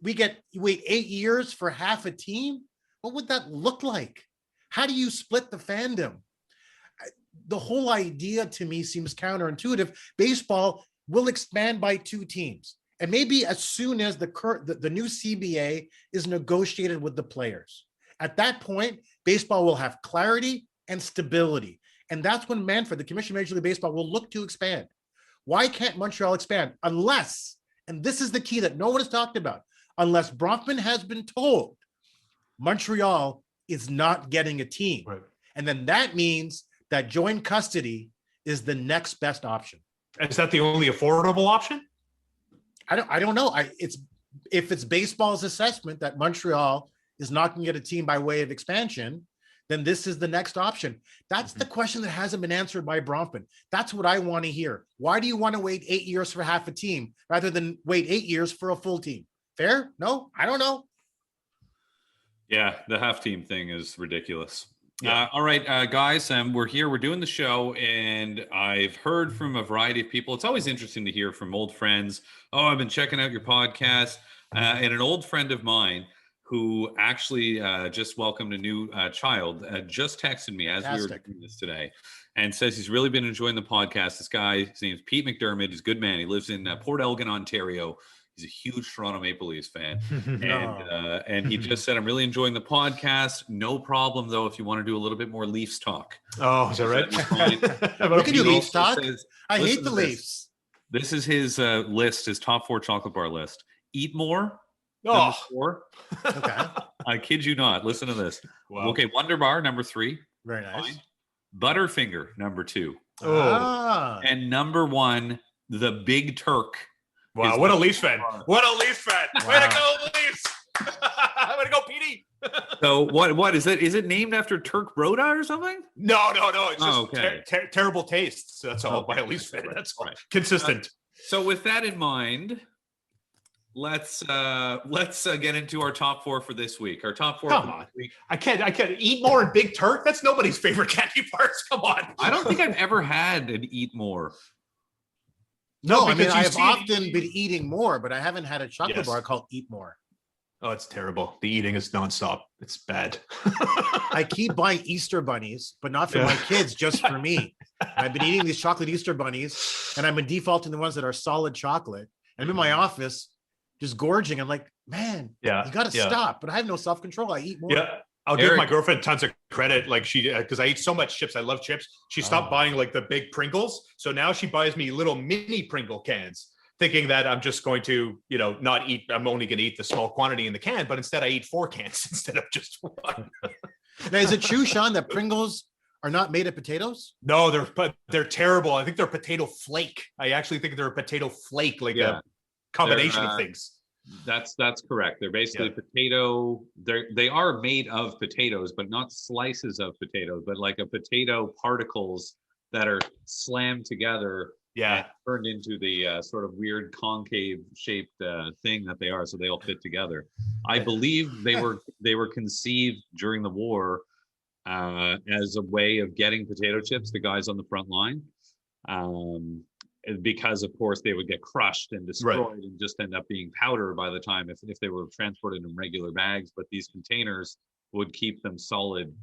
we wait 8 years for half a team, what would that look like? How do you split the fandom? The whole idea to me seems counterintuitive. Baseball will expand by 2 teams. And maybe as soon as the new CBA is negotiated with the players, at that point, baseball will have clarity and stability. And that's when Manfred, the Commissioner of Major League Baseball, will look to expand. Why can't Montreal expand? Unless, and this is the key that no one has talked about, unless Bronfman has been told Montreal is not getting a team. Right. And then that means that joint custody is the next best option. Is that the only affordable option? I don't know. If it's baseball's assessment that Montreal is not going to get a team by way of expansion, then this is the next option. That's the question that hasn't been answered by Bronfman. That's what I want to hear. Why do you want to wait 8 years for half a team rather than wait 8 years for a full team? Fair? No, I don't know. Yeah, the half team thing is ridiculous. Yeah. All right, guys, we're here. We're doing the show, and I've heard from a variety of people. It's always interesting to hear from old friends. Oh, I've been checking out your podcast. And an old friend of mine who actually just welcomed a new child, just texted me as we were doing this today, and says he's really been enjoying the podcast. This guy, his name's Pete McDermott. He's a good man. He lives in Port Elgin, Ontario. He's a huge Toronto Maple Leafs fan. And he just said, I'm really enjoying the podcast. No problem, though, if you want to do a little bit more Leafs talk. Oh, is that right? We can do Leafs talk. I hate the Leafs. This is his list, his top 4 chocolate bar list. Eat more. Oh, 4. Okay. I kid you not. Listen to this. Wow. Okay, Wonder Bar, number 3. Very nice. Fine. Butterfinger, number 2. Oh. And number 1, the Big Turk. Wow, what a Leafs fan. What a Leafs fan. Wow. Way to go, Leafs. Way to go, Petey. So what is it? Is it named after Turk Broda or something? No. It's just terrible tastes. That's all by a Leafs fan. That's all. Right. Consistent. So with that in mind, let's get into our top 4 for this week. Our top 4. Come on. I can't eat more and Big Turk. That's nobody's favorite candy bars. Come on. I don't think I've ever had an Eat More. No, I mean, I've often been eating more, but I haven't had a chocolate bar called Eat More. Oh, it's terrible. The eating is nonstop. It's bad. I keep buying Easter bunnies, but not for my kids, just for me. I've been eating these chocolate Easter bunnies, and I've been defaulting the ones that are solid chocolate. And I'm in my office just gorging. I'm like, man, you got to stop. But I have no self-control. I eat more. Yeah. I'll give my girlfriend tons of credit. Like because I eat so much chips. I love chips. She stopped buying like the big Pringles. So now she buys me little mini Pringle cans, thinking that I'm just going to, not eat. I'm only going to eat the small quantity in the can, but instead I eat 4 cans instead of just 1. Now, is it true, Shaun, that Pringles are not made of potatoes? No, they're terrible. I think they're potato flake. I actually think they're a potato flake, like a combination of things. That's correct. They're basically potato. They are made of potatoes, but not slices of potatoes, but like a potato particles that are slammed together. And turned into the sort of weird concave shaped thing that they are, so they all fit together. I believe they were conceived during the war as a way of getting potato chips to guys on the front line. Because of course they would get crushed and destroyed and just end up being powder by the time if they were transported in regular bags, but these containers would keep them solid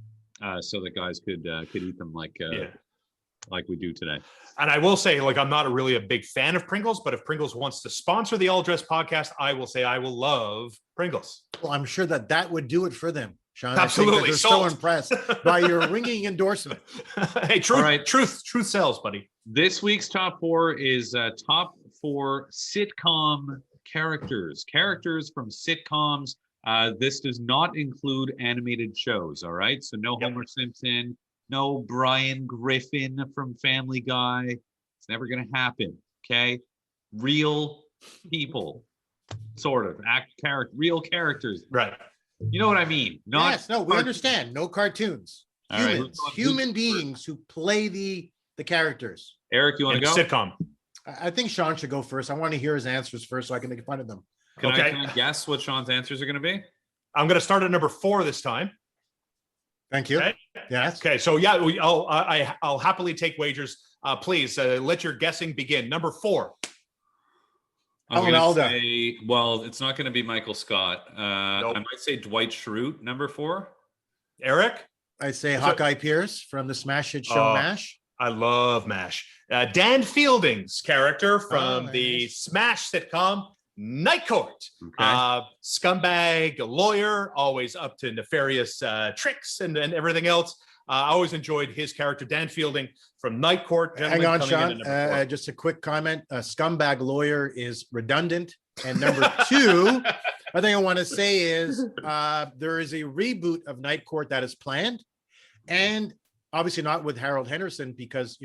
so that guys could eat them like we do today. And I will say, like, I'm not really a big fan of Pringles, but if Pringles wants to sponsor the All Dress podcast, I will say I will love Pringles. Well, I'm sure that would do it for them, Shaun. Absolutely. They're so impressed by your ringing endorsement. Hey, truth sells, buddy. This week's top 4 is top 4 sitcom characters from sitcoms. This does not include animated shows. All right. So no Homer Simpson, no Brian Griffin from Family Guy. It's never going to happen. Okay. Real people, sort of real characters. Right. You know what I mean? We understand. No cartoons. Humans, human beings who play the characters. Eric, you want to go? Sitcom. I think Shaun should go first. I want to hear his answers first so I can make fun of them. Can I guess what Shaun's answers are going to be? I'm going to start at number 4 this time. Thank you. Okay. Yes. Okay. So I'll happily take wagers. Please let your guessing begin. Number 4. Well, it's not going to be Michael Scott. Nope. I might say Dwight Schrute, number 4. Eric? I say Hawkeye Pierce from the smash hit show MASH. I love MASH. Dan Fielding's character from the smash sitcom Night Court. Okay. Scumbag, lawyer, always up to nefarious tricks and everything else. I always enjoyed his character, Dan Fielding from Night Court. Hang on, Shaun. Just a quick comment. Scumbag lawyer is redundant. And number 2, I think I want to say is there is a reboot of Night Court that is planned. And obviously not with Harold Henderson because,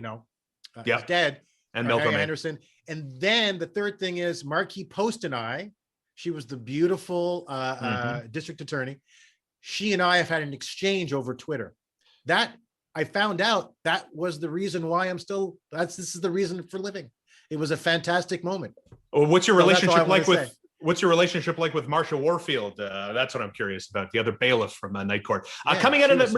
he's dead. And Malcolm Henderson. And then the third thing is Marquis Post and I, she was the beautiful district attorney. She and I have had an exchange over Twitter. That I found out that was the reason why this is the reason for living. It was a fantastic moment. Well, what's your relationship like with Marsha Warfield? That's what I'm curious about. The other bailiff from Night Court. Coming in at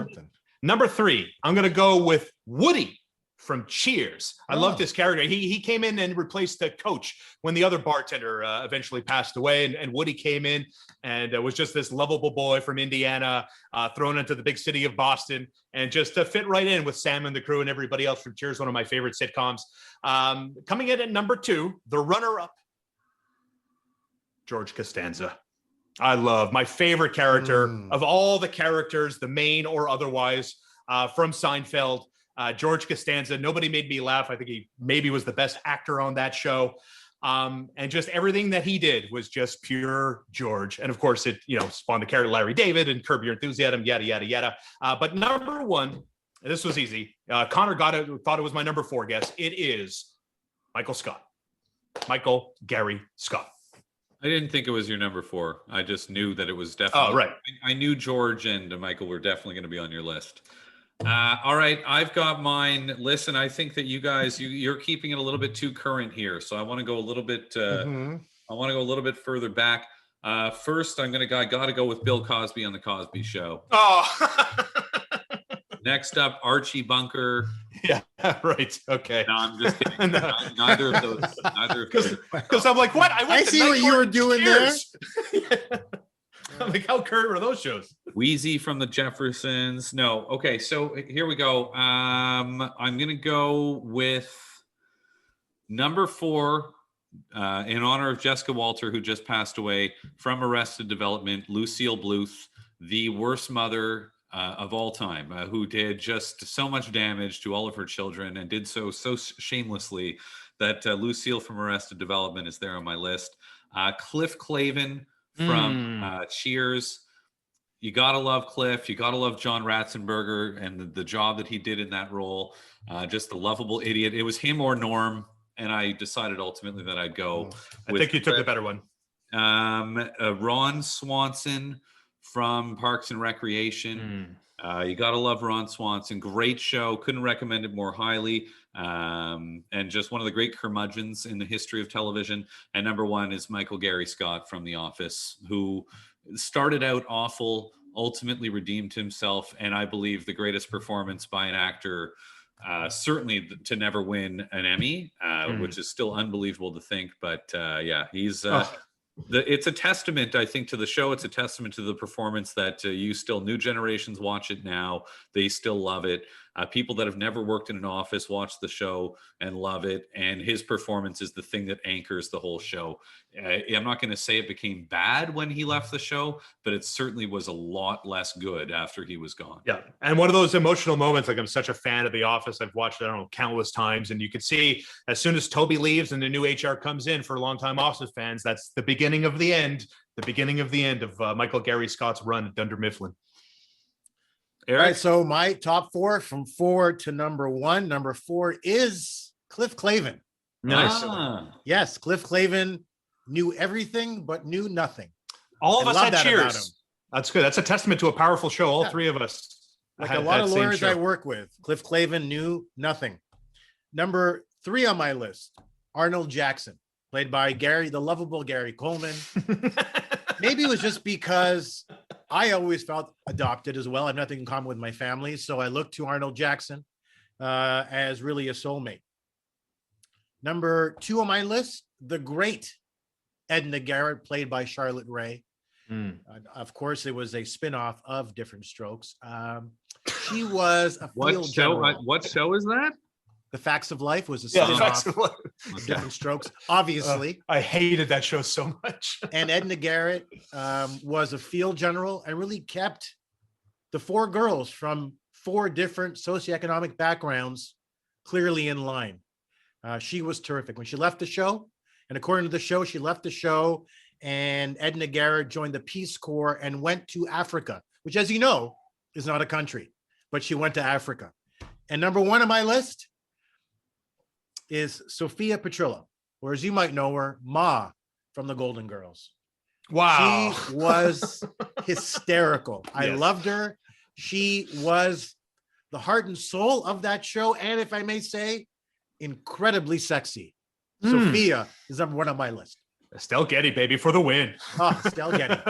number 3, I'm going to go with Woody from Cheers. I love this character. He came in and replaced the coach when the other bartender eventually passed away, and Woody came in and was just this lovable boy from Indiana, thrown into the big city of Boston, and just fit right in with Sam and the crew and everybody else from Cheers, one of my favorite sitcoms. Coming in at number 2, the runner-up, George Costanza. I love my favorite character of all the characters, the main or otherwise, from Seinfeld. George Costanza, nobody made me laugh. I think he maybe was the best actor on that show. And just everything that he did was just pure George. And of course, it spawned the character Larry David and Curb Your Enthusiasm, yada, yada, yada. But number 1, this was easy. Conor thought it was my number 4 guess. It is Michael Scott. Michael Gary Scott. I didn't think it was your number 4. I just knew that it was definitely. Oh, right. I knew George and Michael were definitely going to be on your list. All right, I've got mine. Listen, I think that you guys, you're keeping it a little bit too current here, so I want to go a little bit. I want to go a little bit further back. First, I got to go with Bill Cosby on the Cosby Show. Oh. Next up, Archie Bunker. Yeah, right. Okay. No, I'm just kidding. No. Neither of those. Because I'm like, what? I see what you were doing there. I'm like, how current were those shows? Wheezy from the Jeffersons. No. Okay, so here we go. I'm going to go with number 4 in honor of Jessica Walter, who just passed away, from Arrested Development, Lucille Bluth, the worst mother of all time, who did just so much damage to all of her children and did so shamelessly that Lucille from Arrested Development is there on my list. Cliff Clavin from Cheers. You gotta love Cliff. You gotta love John Ratzenberger and the job that he did in that role. Just a lovable idiot. It was him or Norm, and I decided ultimately that I'd go. I think you took the better one. Ron Swanson from Parks and Recreation. You gotta love Ron Swanson. Great show. Couldn't recommend it more highly. And just one of the great curmudgeons in the history of television. And number 1 is Michael Gary Scott from The Office, who started out awful, ultimately redeemed himself, and I believe the greatest performance by an actor, certainly to never win an Emmy, which is still unbelievable to think. But yeah, he's it's a testament, I think, to the show. It's a testament to the performance that new generations watch it now. They still love it. People that have never worked in an office watch the show and love it. And his performance is the thing that anchors the whole show. I'm not going to say it became bad when he left the show, but it certainly was a lot less good after he was gone. Yeah. And one of those emotional moments, like I'm such a fan of The Office. I've watched it, I don't know, countless times. And you can see as soon as Toby leaves and the new HR comes in, for longtime Office fans, that's the beginning of the end of Michael Gary Scott's run at Dunder Mifflin. Eric? All right, so my top 4 from 4 to number 1. Number 4 is Cliff Clavin. Nice. Yes, Cliff Clavin knew everything but knew nothing. All of us had Cheers. That's good. That's a testament to a powerful show. All 3 of us. Like a lot of lawyers I work with, Cliff Clavin knew nothing. Number 3 on my list, Arnold Jackson, played by the lovable Gary Coleman. Maybe it was just because I always felt adopted as well. I have nothing in common with my family. So I looked to Arnold Jackson as really a soulmate. Number 2 on my list, the great Edna Garrett, played by Charlotte Rae. Of course, it was a spinoff of Different Strokes. She was a field general. What show is that? The Facts of Life was a spinoff of Different Strokes, obviously. I hated that show so much. And Edna Garrett was a field general and really kept the 4 girls from 4 different socioeconomic backgrounds clearly in line. She was terrific. When she left the show, and according to the show, she left the show and Edna Garrett joined the Peace Corps and went to Africa, which, as you know, is not a country, but she went to Africa. And number 1 on my list is Sophia Petrillo, or as you might know her, Ma from the Golden Girls. Wow. She was hysterical. I loved her. She was the heart and soul of that show. And if I may say, incredibly sexy. Sophia is number 1 on my list. Estelle Getty, baby, for the win. Oh, Estelle Getty.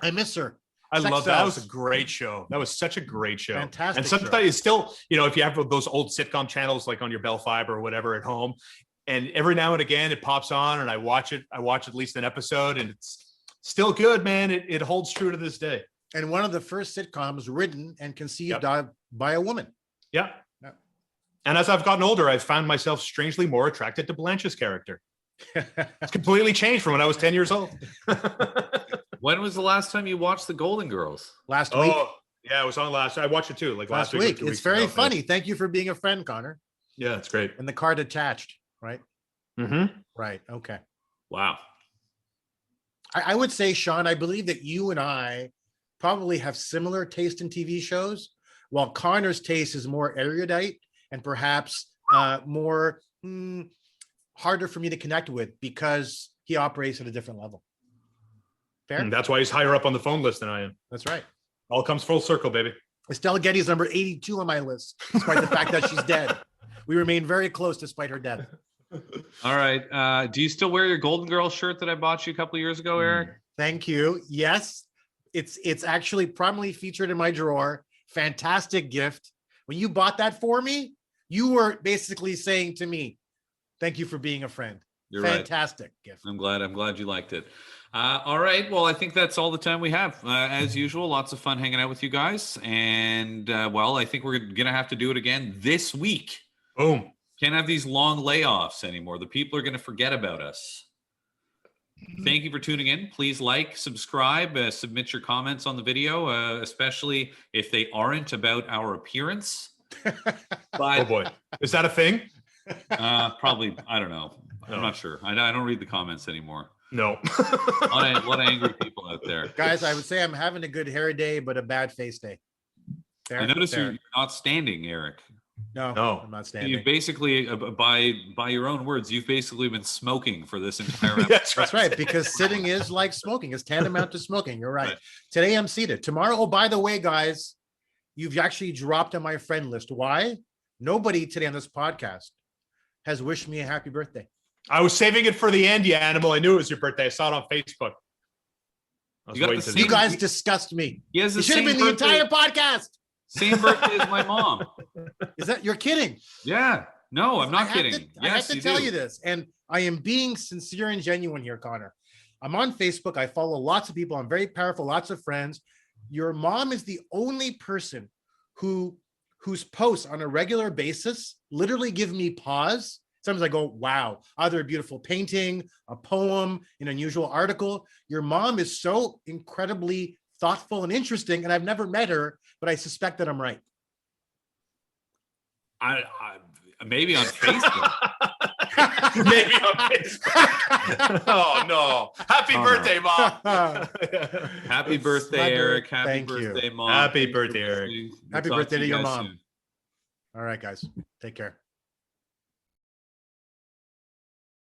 I miss her. I Sex love that. That was Cells. a great show. That was such a great show. Fantastic And sometimes show. it's still, if you have those old sitcom channels like on your Bell Fiber or whatever at home, and every now and again it pops on and I watch it. I watch at least an episode and it's still good, man. It holds true to this day. And one of the first sitcoms written and conceived Yep. by a woman. Yeah. Yeah. And as I've gotten older, I've found myself strangely more attracted to Blanche's character. It's completely changed from when I was 10 years old. When was the last time you watched The Golden Girls? Last week. Oh, yeah, it was on I watched it too. Like Last or week. 2 It's weeks very ago. funny. Thank you for being a friend, Connor. Yeah, it's great. And the card attached, right? Mm-hmm. Right. Okay. Wow. I would say, Shaun, I believe that you and I probably have similar taste in TV shows, while Connor's taste is more erudite and perhaps more harder for me to connect with because he operates at a different level. Fair? That's why he's higher up on the phone list than I am. That's right. All comes full circle, baby. Estelle Getty's number 82 on my list, despite the fact that she's dead. We remain very close despite her death. All right. Do you still wear your Golden Girls shirt that I bought you a couple of years ago, Eric? Thank you. Yes, it's actually prominently featured in my drawer. Fantastic gift. When you bought that for me, you were basically saying to me, thank you for being a friend. You're Fantastic gift. I'm glad you liked it. All right. Well, I think that's all the time we have. As usual, lots of fun hanging out with you guys. And I think we're going to have to do it again this week. Boom. Can't have these long layoffs anymore. The people are going to forget about us. Thank you for tuning in. Please like, subscribe, submit your comments on the video, especially if they aren't about our appearance. Oh boy. Is that a thing? Probably, I don't know. I'm not sure. I don't read the comments anymore. No. A lot of angry people out there. Guys, I would say I'm having a good hair day, but a bad face day. Fair? I noticed Fair. you're not standing, Eric. No, I'm not You've standing. basically, by your own words, you've basically been smoking for this entire episode. That's That's right, because sitting is like smoking. It's tantamount to smoking. You're right. Today I'm seated. Tomorrow, oh, by the way, guys, you've actually dropped on my friend list. Why? Nobody today on this podcast has wished me a happy birthday. I was saving it for the end, you animal. I knew it was your birthday. I saw it on Facebook. I was You got waiting the to You same- guys disgust me. He has the It should have same been the birthday- entire podcast. Same birthday as my mom. Is that you're kidding? Yeah. No, I'm not I have kidding. I have to you tell do. you this, and I am being sincere and genuine here, Connor. I'm on Facebook. I follow lots of people. I'm very powerful, lots of friends. Your mom is the only person whose posts on a regular basis literally give me pause. Sometimes I go, wow, either a beautiful painting, a poem, an unusual article. Your mom is so incredibly thoughtful and interesting, and I've never met her, but I suspect that I'm right. I maybe on Facebook. Maybe on Facebook. Oh no. Happy Oh, no. birthday, Mom. Happy birthday, Smuggled. Eric. Happy Thank you. birthday, Mom. Happy Thank you for birthday, Eric. listening. We'll Happy talk birthday to your guys mom. soon. All right, guys, take care.